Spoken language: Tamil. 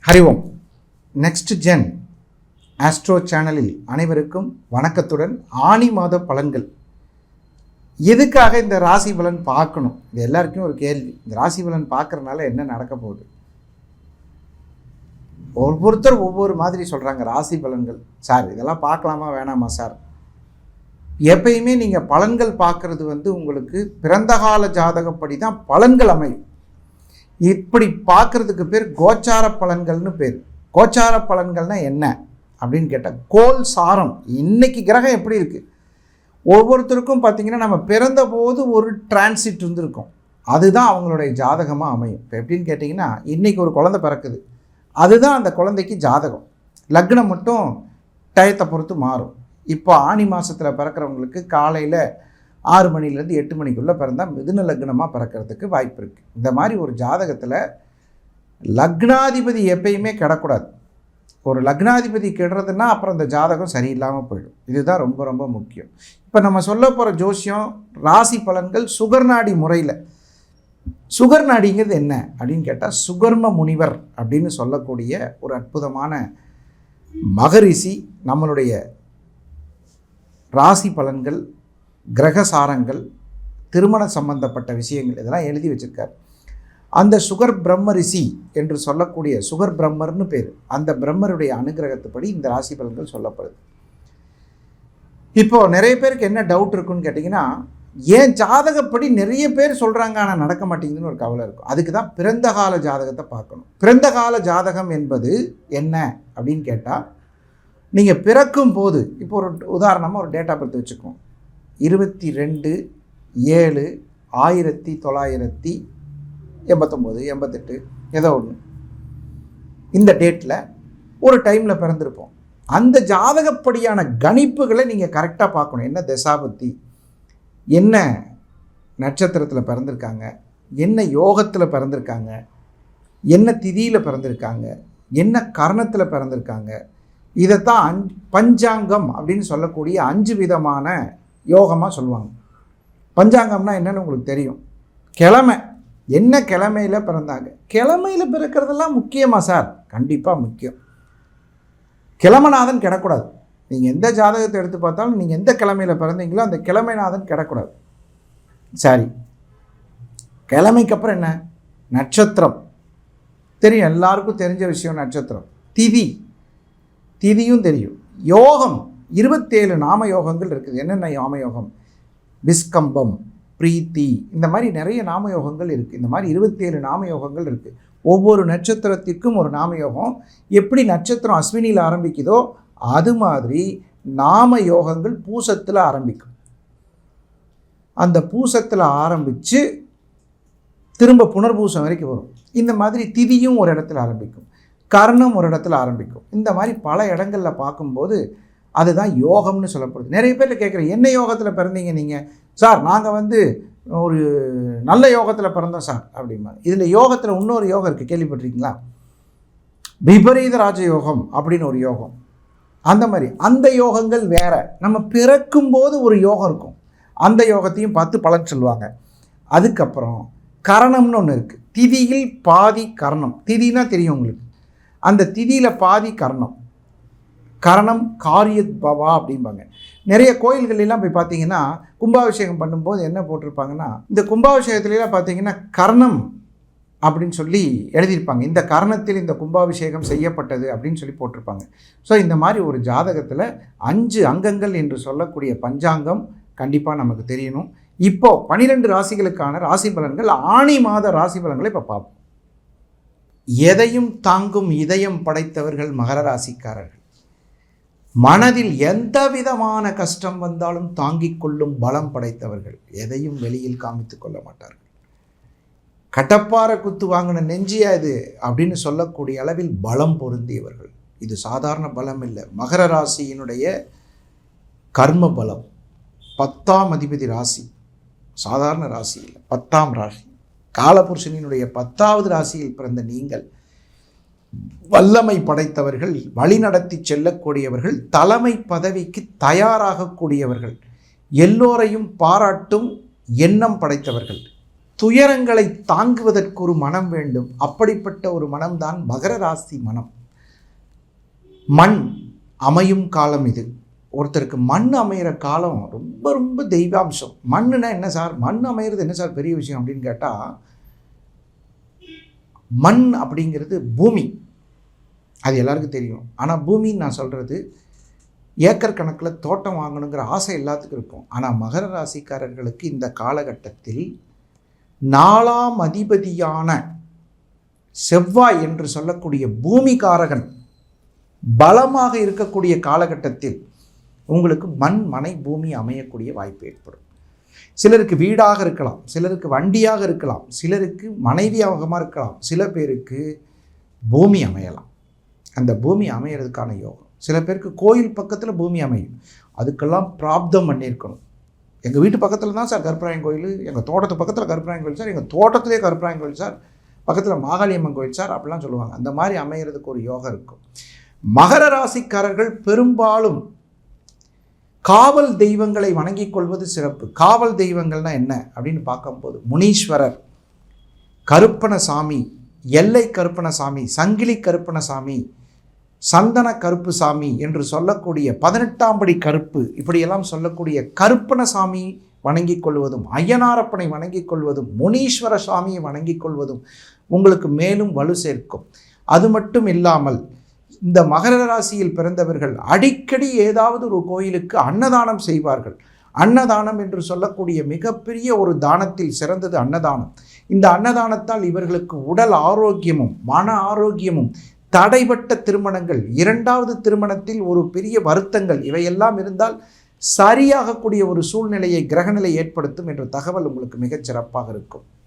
ஹரி ஓம். நெக்ஸ்ட் ஜென் ஆஸ்ட்ரோ சேனலில் அனைவருக்கும் வணக்கத்துடன். ஆனி மாத பலன்கள். எதுக்காக இந்த ராசி பலன் பார்க்கணும்? இது எல்லாருக்கும் ஒரு கேள்வி. இந்த ராசி பலன் பார்க்கறதுனால என்ன நடக்க போகுது? ஒவ்வொருத்தர் ஒவ்வொரு மாதிரி சொல்கிறாங்க ராசி பலன்கள். சார் இதெல்லாம் பார்க்கலாமா வேணாமா சார்? எப்பயுமே நீங்கள் பலன்கள் பார்க்குறது உங்களுக்கு பிறந்த கால ஜாதகப்படி தான் பலன்கள் அமையும். இப்படி பார்க்குறதுக்கு பேர் கோச்சார பலன்கள்னு பேர். கோச்சார பலன்கள்னால் என்ன அப்படின்னு கேட்டால், கோல் சாரம். இன்றைக்கி கிரகம் எப்படி இருக்குது, ஒவ்வொருத்தருக்கும் பார்த்திங்கன்னா நம்ம பிறந்தபோது ஒரு டிரான்சிட் இருந்திருக்கும், அதுதான் அவங்களுடைய ஜாதகமாக அமையும். இப்போ எப்படின்னு கேட்டிங்கன்னா, இன்றைக்கி ஒரு குழந்தை பிறக்குது, அதுதான் அந்த குழந்தைக்கு ஜாதகம். லக்னம் மட்டும் டயத்தை பொறுத்து மாறும். இப்போ ஆனி மாதத்தில் பிறக்கிறவங்களுக்கு காலையில் 6 மணிலேருந்து 8 மணிக்குள்ளே பிறந்தால் மிதுன லக்னமாக பிறக்கிறதுக்கு வாய்ப்பு இருக்குது. இந்த மாதிரி ஒரு ஜாதகத்தில் லக்னாதிபதி எப்பயுமே கெடக்கூடாது. ஒரு லக்னாதிபதி கெடுறதுன்னா அப்புறம் அந்த ஜாதகம் சரியில்லாமல் போயிடும். இதுதான் ரொம்ப ரொம்ப முக்கியம். இப்போ நம்ம சொல்ல போகிற ஜோசியம் ராசி பலன்கள் சுகர்நாடி முறையில். சுகர்நாடிங்கிறது என்ன அப்படின்னு கேட்டால், சுகர்ம முனிவர் அப்படின்னு சொல்லக்கூடிய ஒரு அற்புதமான மகரிஷி நம்மளுடைய ராசி பலன்கள், கிரகசாரங்கள், திருமண சம்பந்தப்பட்ட விஷயங்கள் இதெல்லாம் எழுதி வச்சுருக்கார். அந்த சுகர் பிரம்ம ரிஷி என்று சொல்லக்கூடிய சுகர் பிரம்மர்னு பேர். அந்த பிரம்மருடைய அனுகிரகத்துப்படி இந்த ராசி பலன்கள் சொல்லப்படுது. இப்போது நிறைய பேருக்கு என்ன டவுட் இருக்குன்னு கேட்டிங்கன்னா, ஏன் ஜாதகப்படி நிறைய பேர் சொல்கிறாங்க ஆனால் நடக்க மாட்டேங்குதுன்னு ஒரு கவலை இருக்கும். அதுக்கு தான் பிறந்த கால ஜாதகத்தை பார்க்கணும். பிறந்த கால ஜாதகம் என்பது என்ன அப்படின்னு கேட்டால், நீங்கள் பிறக்கும் போது, இப்போ ஒரு உதாரணமாக ஒரு டேட் ஆஃப் பர்த் வச்சுக்கோம், 22/7/1989 88 ஏதோ ஒன்று, இந்த டேட்டில் ஒரு டைமில் பிறந்திருப்போம். அந்த ஜாதகப்படியான கணிப்புகளை நீங்கள் கரெக்டாக பார்க்கணும். என்ன தசாபத்தி, என்ன நட்சத்திரத்தில் பிறந்திருக்காங்க, என்ன யோகத்தில் பிறந்திருக்காங்க, என்ன திதியில் பிறந்திருக்காங்க, என்ன கரணத்தில் பிறந்திருக்காங்க. இதைத்தான் பஞ்சாங்கம் அப்படின்னு சொல்லக்கூடிய 5 விதமான யோகமாக சொல்லுவாங்க. பஞ்சாங்கம்னா என்னென்னு உங்களுக்கு தெரியும். கிழமை, என்ன கிழமையில் பிறந்தாங்க. கிழமையில் பிறக்கிறதெல்லாம் முக்கியமாக சார்? கண்டிப்பாக முக்கியம். கிழமநாதன் கிடக்கூடாது. நீங்கள் எந்த ஜாதகத்தை எடுத்து பார்த்தாலும் நீங்கள் எந்த கிழமையில் பிறந்தீங்களோ அந்த கிழமைநாதன் கிடக்கூடாது. சரி, கிழமைக்கு அப்புறம் என்ன? நட்சத்திரம் தெரியும், எல்லாருக்கும் தெரிஞ்ச விஷயம் நட்சத்திரம். திதியும் தெரியும். யோகம் 27 நாம யோகங்கள் இருக்குது. என்னென்ன நாம யோகம்? விஸ்கம்பம், பிரீத்தி, இந்த மாதிரி நிறைய நாம யோகங்கள் இருக்குது. இந்த மாதிரி 27 நாம யோகங்கள் இருக்குது. ஒவ்வொரு நட்சத்திரத்திற்கும் ஒரு நாம யோகம். எப்படி நட்சத்திரம் அஸ்வினியில் ஆரம்பிக்குதோ அது மாதிரி நாம யோகங்கள் பூசத்தில் ஆரம்பிக்கும். அந்த பூசத்தில் ஆரம்பித்து திரும்ப புனர்பூசம் வரைக்கும் வரும். இந்த மாதிரி திதியும் ஒரு இடத்துல ஆரம்பிக்கும், கர்ணம் ஒரு இடத்துல ஆரம்பிக்கும். இந்த மாதிரி பல இடங்களில் பார்க்கும்போது அதுதான் யோகம்னு சொல்லப்படுது. நிறைய பேர் கேட்குறேன், என்ன யோகத்தில் பிறந்தீங்க நீங்கள்? சார் நாங்கள் ஒரு நல்ல யோகத்தில் பிறந்தோம் சார் அப்படிம்பாங்க. இதில் யோகத்தில் இன்னொரு யோகம் இருக்குது, கேள்விப்பட்டிருக்கீங்களா? விபரீத ராஜயோகம் அப்படின்னு ஒரு யோகம். அந்த மாதிரி அந்த யோகங்கள் வேறு. நம்ம பிறக்கும்போது ஒரு யோகம் இருக்கும், அந்த யோகத்தையும் பார்த்து பலன் சொல்லுவாங்க. அதுக்கப்புறம் கரணம்னு ஒன்று இருக்குது. திதியில் பாதி கரணம். திதினா தெரியும் உங்களுக்கு. அந்த திதியில் பாதி கரணம். கரணம் காரியத் பவா அப்படிம்பாங்க. நிறைய கோயில்களெல்லாம் போய் பார்த்தீங்கன்னா கும்பாபிஷேகம் பண்ணும்போது என்ன போட்டிருப்பாங்கன்னா, இந்த கும்பாபிஷேகத்துலாம் பார்த்தீங்கன்னா கர்ணம் அப்படின்னு சொல்லி எழுதியிருப்பாங்க. இந்த கர்ணத்தில் இந்த கும்பாபிஷேகம் செய்யப்பட்டது அப்படின்னு சொல்லி போட்டிருப்பாங்க. ஸோ இந்த மாதிரி ஒரு ஜாதகத்தில் 5 அங்கங்கள் என்று சொல்லக்கூடிய பஞ்சாங்கம் கண்டிப்பாக நமக்கு தெரியணும். இப்போது 12 ராசிகளுக்கான ராசி பலன்கள், ஆணி மாத ராசி பலன்களை இப்போ பார்ப்போம். எதையும் தாங்கும் இதயம் படைத்தவர்கள் மகர ராசிக்காரர்கள். மனதில் எந்த விதமான கஷ்டம் வந்தாலும் தாங்கிக் கொள்ளும் பலம் படைத்தவர்கள். எதையும் வெளியில் காமித்து கொள்ள மாட்டார்கள். கட்டப்பாறை குத்து வாங்கின நெஞ்சியா இது அப்படின்னு சொல்லக்கூடிய அளவில் பலம் பொருந்தியவர்கள். இது சாதாரண பலம் இல்லை. மகர ராசியினுடைய கர்ம பலம். 10ஆம் அதிபதி ராசி, சாதாரண ராசி இல்லை, 10ஆம் ராசி. காலபுருஷனினுடைய 10வது ராசியில் பிறந்த நீங்கள் வல்லமை படைத்தவர்கள், வழிநடத்தி செல்லக்கூடியவர்கள், தலைமை பதவிக்கு தயாராகக்கூடியவர்கள், எல்லோரையும் பாராட்டும் எண்ணம் படைத்தவர்கள். துயரங்களை தாங்குவதற்கு ஒரு மனம் வேண்டும். அப்படிப்பட்ட ஒரு மனம்தான் மகர ராசி மனம். மண் அமையும் காலம் இது. ஒருத்தருக்கு மண் அமையிற காலம் ரொம்ப ரொம்ப தெய்வாம்சம். மண்ணுனா என்ன சார், மண் அமையிறது என்ன சார் பெரிய விஷயம் அப்படின்னு கேட்டால், மண் அப்படிங்கிறது பூமி, அது எல்லாருக்கும் தெரியும். ஆனால் பூமின்னு நான் சொல்கிறது, ஏக்கர் கணக்கில் தோட்டம் வாங்கணுங்கிற ஆசை எல்லாத்துக்கும் இருக்கும். ஆனால் மகர ராசிக்காரர்களுக்கு இந்த காலகட்டத்தில் 4ஆம் அதிபதியான செவ்வாய் என்று சொல்லக்கூடிய பூமிகாரகன் பலமாக இருக்கக்கூடிய காலகட்டத்தில் உங்களுக்கு மண் மனை பூமி அமையக்கூடிய வாய்ப்பு ஏற்படும். சிலருக்கு வீடாக இருக்கலாம், சிலருக்கு வண்டியாக இருக்கலாம், சிலருக்கு மனைவியாக இருக்கலாம், சில பேருக்கு பூமி அமையலாம். அந்த பூமி அமையிறதுக்கான யோகம். சில பேருக்கு கோயில் பக்கத்தில் பூமி அமையும். அதுக்கெல்லாம் பிராப்தம் பண்ணியிருக்கணும். எங்கள் வீட்டு பக்கத்தில் தான் சார் கருப்பராயன் கோயில், எங்கள் தோட்டத்து பக்கத்தில் கருப்பராயன் கோயில் சார், எங்கள் தோட்டத்திலே கருப்பராயன் கோயில் சார், பக்கத்தில் மாகாளியம்மன் கோயில் சார் அப்படிலாம் சொல்லுவாங்க. அந்த மாதிரி அமையிறதுக்கு ஒரு யோகம் இருக்கும். மகர ராசிக்காரர்கள் பெரும்பாலும் காவல் தெய்வங்களை வணங்கிக் கொள்வது சிறப்பு. காவல் தெய்வங்கள்னா என்ன அப்படின்னு பார்க்கும்போது, முனீஸ்வரர், கருப்பணசாமி, எல்லை கருப்பணசாமி, சங்கிலி கருப்பணசாமி, சந்தன கருப்பு சாமி என்று சொல்லக்கூடிய 18ஆம் படி கருப்பு, இப்படியெல்லாம் சொல்லக்கூடிய கருப்பணசாமி வணங்கிக் கொள்வதும், ஐயனாரப்பனை வணங்கிக் கொள்வதும், முனீஸ்வர சுவாமியை வணங்கிக் கொள்வதும் உங்களுக்கு மேலும் வலு சேர்க்கும். அது மட்டும் இல்லாமல் இந்த மகர ராசியில் பிறந்தவர்கள் அடிக்கடி ஏதாவது ஒரு கோயிலுக்கு அன்னதானம் செய்வார்கள். அன்னதானம் என்று சொல்லக்கூடிய மிகப்பெரிய ஒரு தானத்தில் சிறந்தது அன்னதானம். இந்த அன்னதானத்தால் இவர்களுக்கு உடல் ஆரோக்கியமும் மன ஆரோக்கியமும், தடைபட்ட திருமணங்கள், 2வது திருமணத்தில் ஒரு பெரிய வருத்தங்கள், இவையெல்லாம் இருந்தால் சரியாகக்கூடிய ஒரு சூழ்நிலையை கிரகநிலை ஏற்படுத்தும் என்ற தகவல் உங்களுக்கு மிகச் சிறப்பாக இருக்கும்.